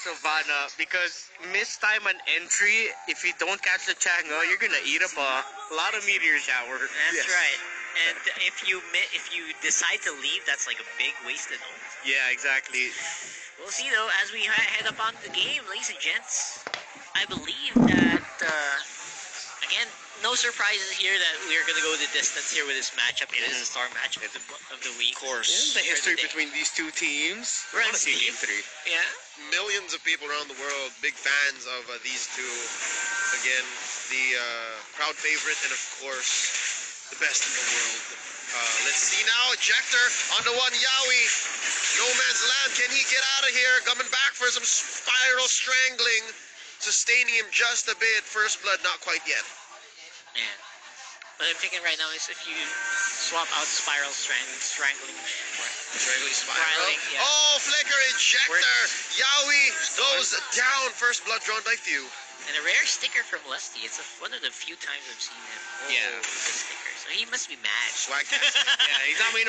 Savannah, because mistime an entry, if you don't catch the Chango, you're gonna eat up a lot of meteor shower. That's right. And if you decide to leave, that's like a big wasted ult. Yeah, exactly. We'll see though as we head up on the game, ladies and gents. I believe that again, no surprises here that we're gonna go the distance here with this matchup. It is a star matchup of the week. Of course. Yeah, the history between these two teams. We're I on wanna see Steve. game 3. Yeah. Millions of people around the world, big fans of these two. Again, the crowd favorite and of course the best in the world. Let's see now, ejector on the one, Yawi. No man's land, can he get out of here? Coming back for some spiral strangling. Sustaining him just a bit. First blood, not quite yet. Man. What I'm thinking right now is if you swap out spiral strangling. Strangling spiral. Spiraling, yeah. Oh, flicker ejector. Yawi goes down. First blood drawn by few. And a rare sticker from Lusty. It's one of the few times I've seen him. Yeah. With a sticker. So he must be mad. Swag test. Yeah, he's not really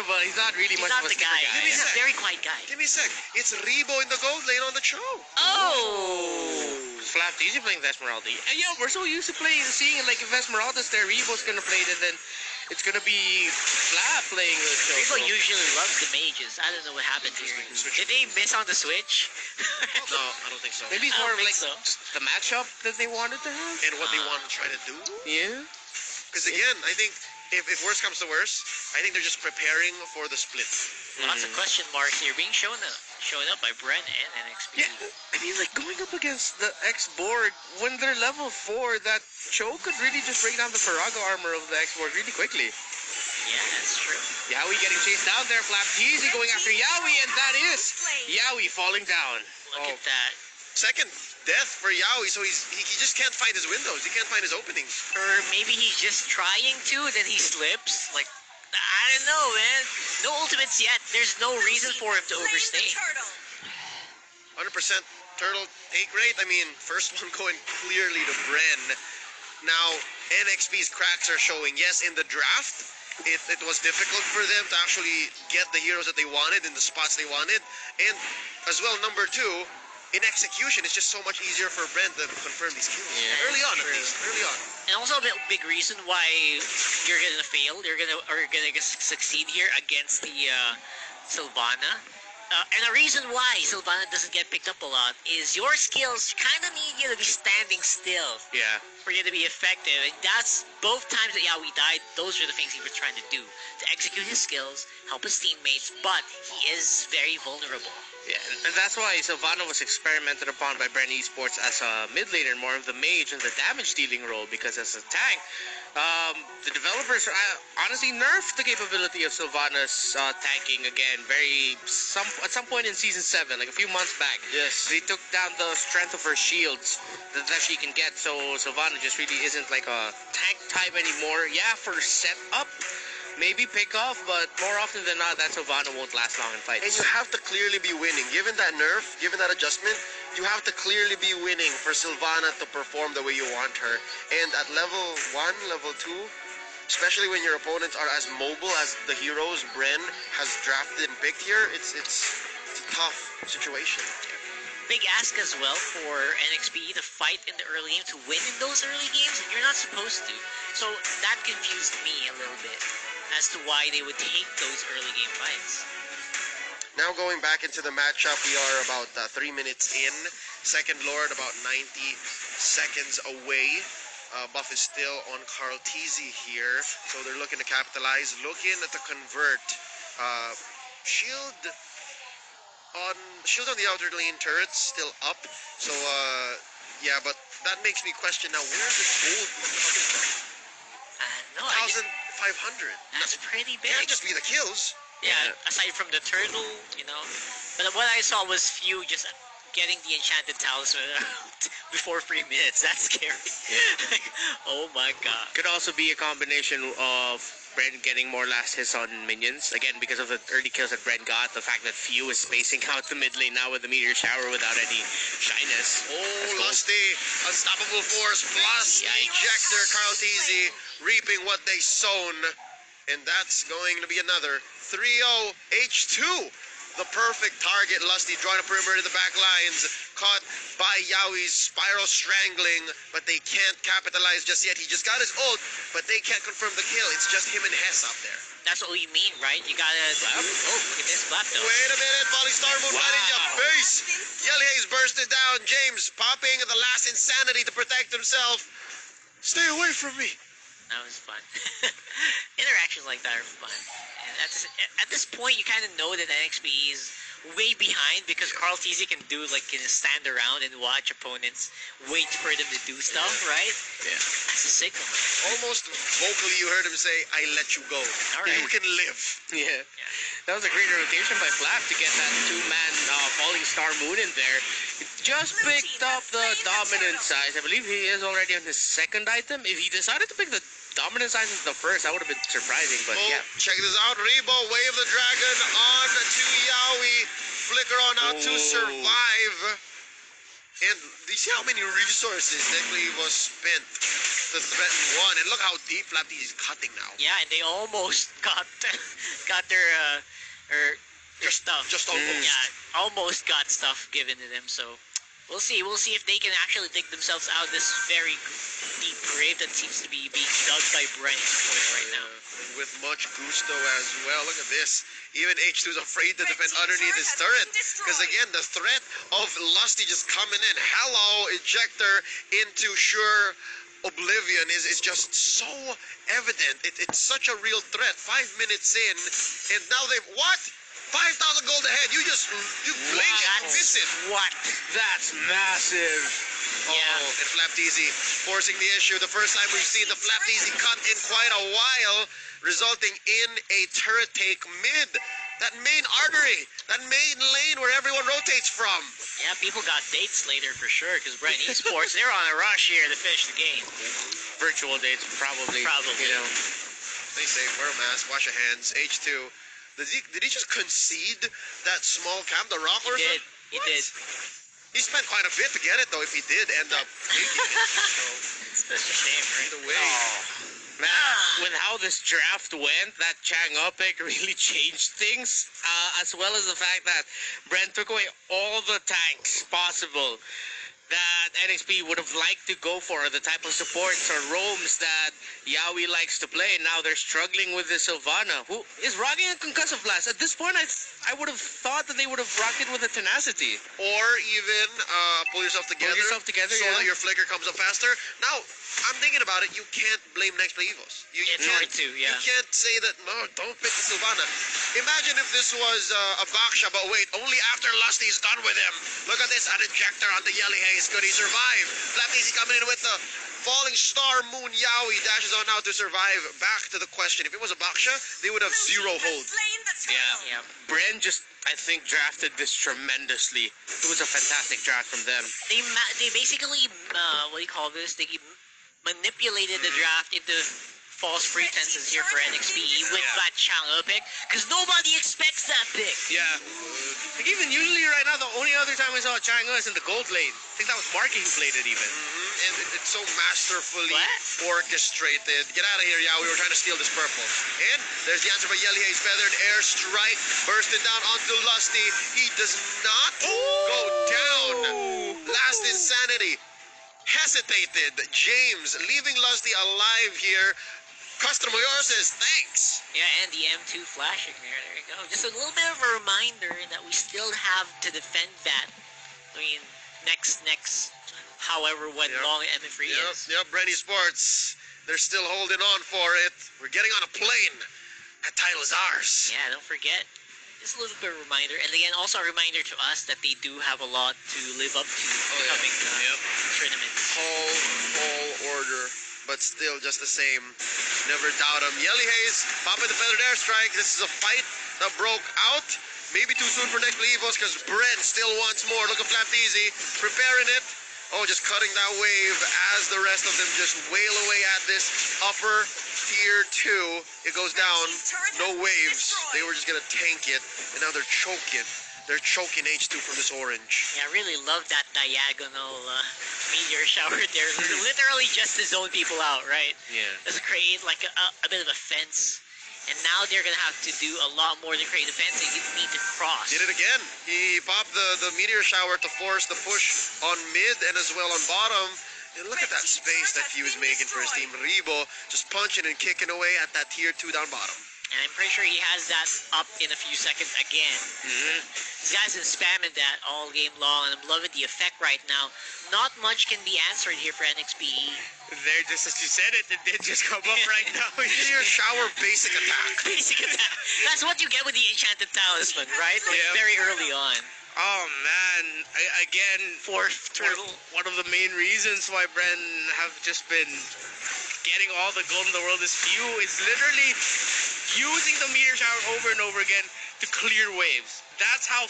He's much not of a the sticker guy. guy. He's Yeah. a very quiet guy. Give me a sec. It's Rebo in the gold lane on the show. Oh! Flap easy playing the Esmeralda. And yeah, we're so used to seeing it like if Esmeralda's there, Rebo's gonna play it, and then it's gonna be Flap playing the show. People usually love the mages. I don't know what happened here. Did they miss on the switch? No, I don't think so. Maybe it's I more don't of think like so. just the matchup that they wanted to have. And what they want to try to do. Yeah. Because again, I think if worse comes to worse, I think they're just preparing for the split. Lots of question marks here being shown up by Bren and Nxpe. Yeah, I mean, like going up against the X board when they're level 4, that choke could really just break down the Faraga armor of the X board really quickly. Yeah, that's true. Yawi getting chased down there, Flap easy going after Yawi, and that is Yawi falling down. Look at that. Second death for Yawi, so he just can't find his windows. He can't find his openings. Or maybe he's just trying to, then he slips. Like, I don't know, man. No ultimates yet. There's no reason for him to overstay. 100% turtle take rate. I mean, first one going clearly to Bren. Now, NXP's cracks are showing. Yes, in the draft, it was difficult for them to actually get the heroes that they wanted in the spots they wanted. And as well, number 2, in execution, it's just so much easier for Bren to confirm these kills. Yeah, early on, true. at least. Early on. And also a big reason why you're gonna fail, you're gonna succeed here against the Sylvana. And the reason why Sylvana doesn't get picked up a lot is your skills kind of need you to be standing still Yeah. for you to be effective. And that's both times that Yawi died, those are the things he was trying to do. To execute his skills, help his teammates, but he is very vulnerable. Yeah, and that's why Sylvana was experimented upon by Bren Esports as a mid laner, more of the mage and the damage dealing role, because as a tank, the developers honestly nerfed the capability of Sylvana's tanking again. At some point in season 7, like a few months back. Yes. They took down the strength of her shields that she can get, so Sylvana just really isn't like a tank type anymore. Yeah, for setup, maybe pick off, but more often than not, that Sylvana won't last long in fights. And you have to clearly be winning. Given that nerf, given that adjustment, you have to clearly be winning for Sylvana to perform the way you want her. And at level 1, level 2, especially when your opponents are as mobile as the heroes Bren has drafted and picked here, it's a tough situation. Big ask as well for NXP to fight in the early game, to win in those early games, and you're not supposed to. So that confused me a little bit as to why they would take those early game fights. Now going back into the matchup, we are about 3 minutes in. Second Lord about 90 seconds away. Buff is still on Carl Teasy here, so they're looking to capitalize, looking to convert. Shield on the outer lane turrets still up, so yeah, but that makes me question now, where's the gold coming from? No, 1,500. that's pretty big. Can't just be the kills. Yeah, aside from the turtle, you know. But what I saw was few just getting the enchanted talisman before 3 minutes. That's scary. Yeah. Oh my god. Could also be a combination of Bren getting more last hits on minions, again because of the early kills that Bren got, the fact that Few is spacing out the mid lane now with the meteor shower without any shyness. Oh, Lusty, unstoppable force plus ejector. Carl Teasy reaping what they sown, and that's going to be another 3-0 H2. the perfect target. Lusty drawing a perimeter to the back lines. Caught by Yowie's spiral strangling, but they can't capitalize just yet. He just got his ult, but they can't confirm the kill. It's just him and Hess out there. That's what we mean, right? You gotta... Oh, look at this clap, though. Wait a minute, Falling Star Moon right in your face. Yelly Hayes bursted down. James popping the last insanity to protect himself. Stay away from me. That was fun. Interactions like that are fun. And at this point, you kind of know that Nxpe is way behind because Carl TZ can do stand around and watch opponents wait for them to do stuff, right? Yeah. That's a signal. Almost vocally, you heard him say, "I let you go. All right. You can live." Yeah. That was a great rotation by Flap to get that two-man Falling Star Moon in there. He just picked up the dominant size. I believe he is already on his second item. If he decided to pick the dominant size as the first, that would have been surprising, but yeah. Check this out. Rebo, Wave the Dragon on to Yowie. Flicker on out to survive. And do you see how many resources Nxpe was spent to threaten one? And look how deep Flapty is cutting now. Yeah, and they almost got their stuff. Just almost. Yeah, almost got stuff given to them. So we'll see. We'll see if they can actually dig themselves out of this very deep grave that seems to be being dug by Bren right now. With much gusto as well. Look at this. Even H2 is afraid to defend underneath his turret. Because again, the threat of Lusty just coming in. Hello, ejector into sure oblivion is just so evident. It's such a real threat. 5 minutes in, and now they've what? 5,000 gold ahead. You blink and miss it. What? That's massive. Yeah. And Flapteezy forcing the issue. The first time we've seen the Flapteezy cut in quite a while, resulting in a turret take mid. That main artery, that main lane where everyone rotates from. Yeah, people got dates later for sure, because Bren Esports, they're on a rush here to finish the game. Virtual dates, probably. Probably. You know. They say, wear a mask, wash your hands. H2. Did he just concede that small camp, the rock or something? He did. He spent quite a bit to get it, though, if he did end up taking it. So, It's such a shame, right? either way. Man, with how this draft went, that Chang'e pick really changed things, as well as the fact that Bren took away all the tanks possible that Nxpe would have liked to go for, the type of supports or roams that Yowie likes to play. Now they're struggling with the Sylvana, who is rocking a concussive blast. At this point, I would have thought that they would have rocked it with a tenacity. Or even pull yourself together, so yeah. that your flicker comes up faster. Now, I'm thinking about it, you can't blame Nxpe Evos. It's hard to, yeah. You can't say that, no, don't pick the Sylvana. Imagine if this was a Baksha, but wait, only after Lusty's done with him. Look at this, an ejector on the Yelly Haze. Could he survive? Flapteezy coming in with the Falling Star Moon. Yowie dashes on out to survive. Back to the question, if it was a Baksha, they would have zero hold. Yeah. Bren just, I think, drafted this tremendously. It was a fantastic draft from them. They basically, what do you call this? They manipulated the draft into false pretenses here for Nxpe with that Chang'e pick, because nobody expects that pick. Yeah. Like even usually right now, the only other time I saw Chang'e is in the gold lane. I think that was Marky who played it even. And it's so masterfully orchestrated. Get out of here, Yowie. We're trying to steal this purple. And there's the answer by Yelly Hayes. Feathered air strike. Bursting down onto Lusty. He does not go down. Last insanity. Hesitated. James leaving Lusty alive here. Customer yours says thanks. Yeah, and the M2 flashing there. There you go. Just a little bit of a reminder that we still have to defend that. I mean, next, however long MF3 is. Yep, Bren Esports. They're still holding on for it. We're getting on a plane. That title is ours. Yeah, don't forget. Just a little bit of a reminder. And again, also a reminder to us that they do have a lot to live up to becoming tournaments. Tall order. But still just the same. Never doubt him. Yelly Hayes popping the feathered airstrike. This is a fight that broke out. Maybe too soon for Nxpe Evos because Bren still wants more. Look at Flapteezy preparing it. Oh, just cutting that wave as the rest of them just wail away at this upper tier 2. It goes down. No waves. They were just going to tank it. And now they're choking. They're choking H2 from this orange. Yeah, I really love that diagonal meteor shower there. Literally just to zone people out, right? Yeah. Just create like a bit of a fence. And now they're gonna have to do a lot more to create defense. They need to cross. Did it again. He popped the meteor shower to force the push on mid and as well on bottom. And look at that space that Fuse making for his team. Rebo just punching and kicking away at that tier 2 down bottom. And I'm pretty sure he has that up in a few seconds again. These guys have been spamming that all game long, and I'm loving the effect right now. Not much can be answered here for Nxpe. There, just as you said it did just come up right now. Meteor shower basic attack. Basic attack. That's what you get with the Enchanted Talisman, right? Like Yeah. very early on. Oh man, again, Fourth turtle. one of the main reasons why Bren have just been getting all the gold in the world is Few is literally using the meteor shower over and over again to clear waves. That's how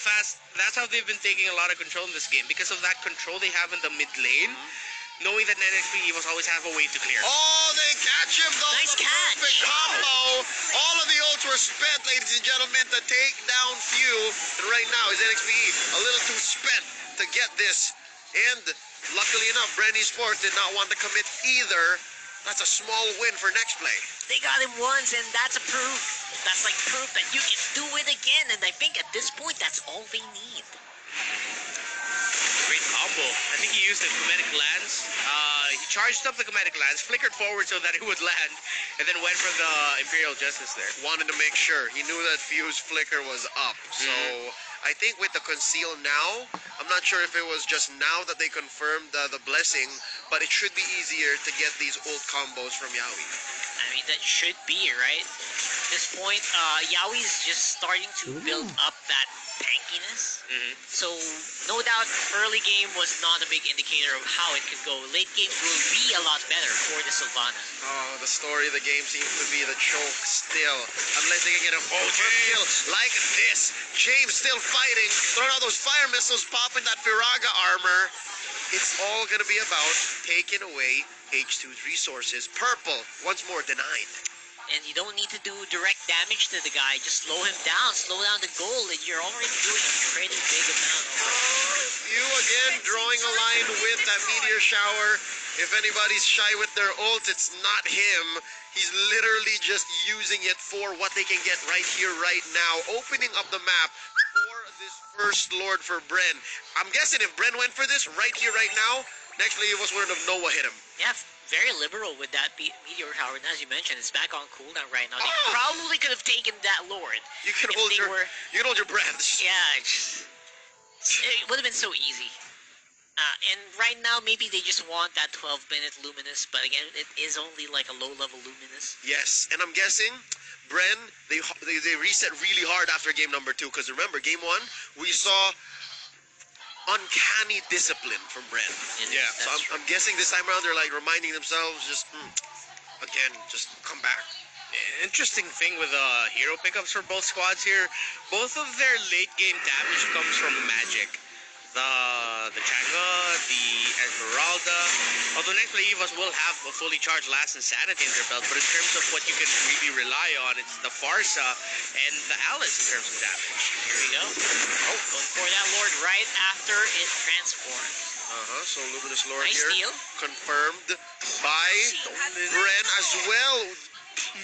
they've been taking a lot of control in this game, because of that control they have in the mid lane. Knowing that Nxpe must always have a way to clear. Oh, they catch him though. Nice The catch. perfect combo. All of the ults were spent, ladies and gentlemen, to take down Few. And right now is NXP a little too spent to get this. And luckily enough, Bren Esports did not want to commit either. That's a small win for next play. They got him once, and that's a proof. That's like proof that you can do it again. And I think at this point, that's all they need. Great combo. I think he used the Comedic Lance. He charged up the Comedic Lance, flickered forward so that it would land, and then went for the Imperial Justice there. Wanted to make sure. He knew that Fuse flicker was up. So I think with the conceal now, I'm not sure if it was just now that they confirmed the blessing, but it should be easier to get these ult combos from Yaoi. I mean, that should be, right? At this point, Yaoi's just starting to build up that tankiness. So, no doubt, early game was not a big indicator of how it could go. Late game will be a lot better for the Sylvana. Oh, the story of the game seems to be the choke still. Unless they can get a full kill like this. James still fighting. Throwing out those fire missiles, popping that Firaga armor. It's all going to be about taking away H2's resources. Purple, once more denied. And you don't need to do direct damage to the guy. Just slow him down, slow down the goal, and you're already doing a pretty big amount of work. You again drawing a line with that meteor shower. If anybody's shy with their ult, it's not him. He's literally just using it for what they can get right here, right now. Opening up the map for this first Lord for Bren. I'm guessing if Bren went for this right here, right now, next play was wouldn't have Noah hit him. Yeah, very liberal with that meteor tower. And as you mentioned, it's back on cooldown right now. They probably could have taken that Lord. You can if hold they your were- you can hold your breath. Yeah, it would have been so easy. And right now, maybe they just want that 12-minute Luminous, but again, it is only like a low-level Luminous. Yes, and I'm guessing Bren they reset really hard after game number 2, because remember game 1 we saw uncanny discipline from Bren. Yeah, So I'm guessing this time around they're like reminding themselves just again just come back. Interesting thing with hero pickups for both squads here. Both of their late game damage comes from magic. The Changa, the Esmeralda. Although next play Evas will have a fully charged Last Insanity in their belt, but in terms of what you can really rely on, it's the Farsa and the Alice in terms of damage. Here we go. Oh, going for that Lord right after it transforms. So Luminous Lord Nice here steal. confirmed by Bren as well.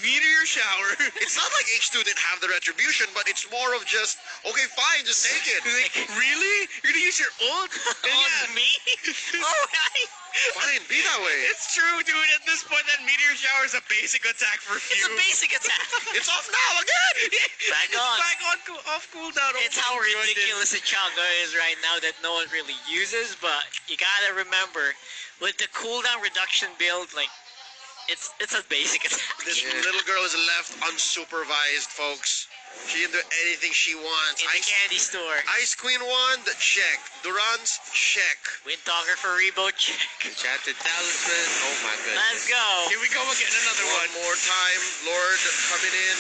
Meteor shower. It's not like H2 didn't have the retribution, but it's more of just okay, fine, just take it. Like, really? You're gonna use your ult? And On me? Oh, Fine, be that way. It's true, dude. At this point, that meteor shower is a basic attack for it's few. a basic attack. It's off now again. Back It's on. back on off cooldown. It's how ridiculous a Changa is right now that no one really uses, but you gotta remember, with the cooldown reduction build, like, it's a basic attack. This little girl is left unsupervised, folks. She can do anything she wants. In the candy store. Ice Queen wand, check. Durance, check. Windtalker for Rebo, check. Enchanted Talisman. Oh my goodness. Let's go. Here we go again. Another One one. more time. Lord coming in,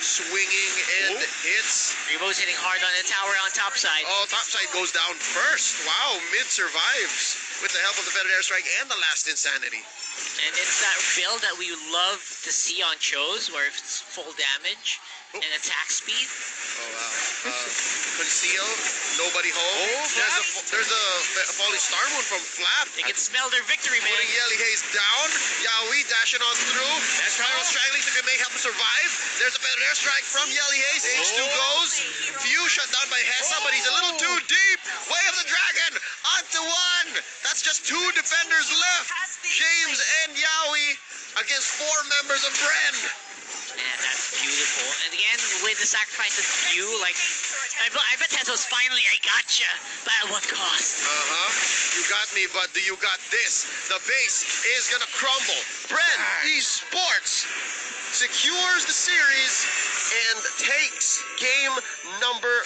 swinging and hits. Rebo's hitting hard on the tower on top side. Oh, top side goes down first. Wow, mid survives with the help of the Federal Airstrike and the Last Insanity. And it's that build that we love to see on shows where it's full damage and attack speed. Oh wow. Conceal, nobody home. Oh, There's a falling star moon from Flap. They can smell their victory, man. Putting Yelly Hayes down. Yaoi dashing on through. Spiral straggling to may help him survive. There's a better airstrike from Yelly Hayes. H2 goes. Few shut down by Hessa, but he's a little too deep. Way of the Dragon onto one. That's just two defenders left. James and Yaoi against four members of Bren. Man, that's beautiful. And again, with the sacrifice of you, like, I bet Tezos finally, I gotcha. But at what cost? You got me, but do you got this? The base is gonna crumble. Bren Esports secures the series and takes game number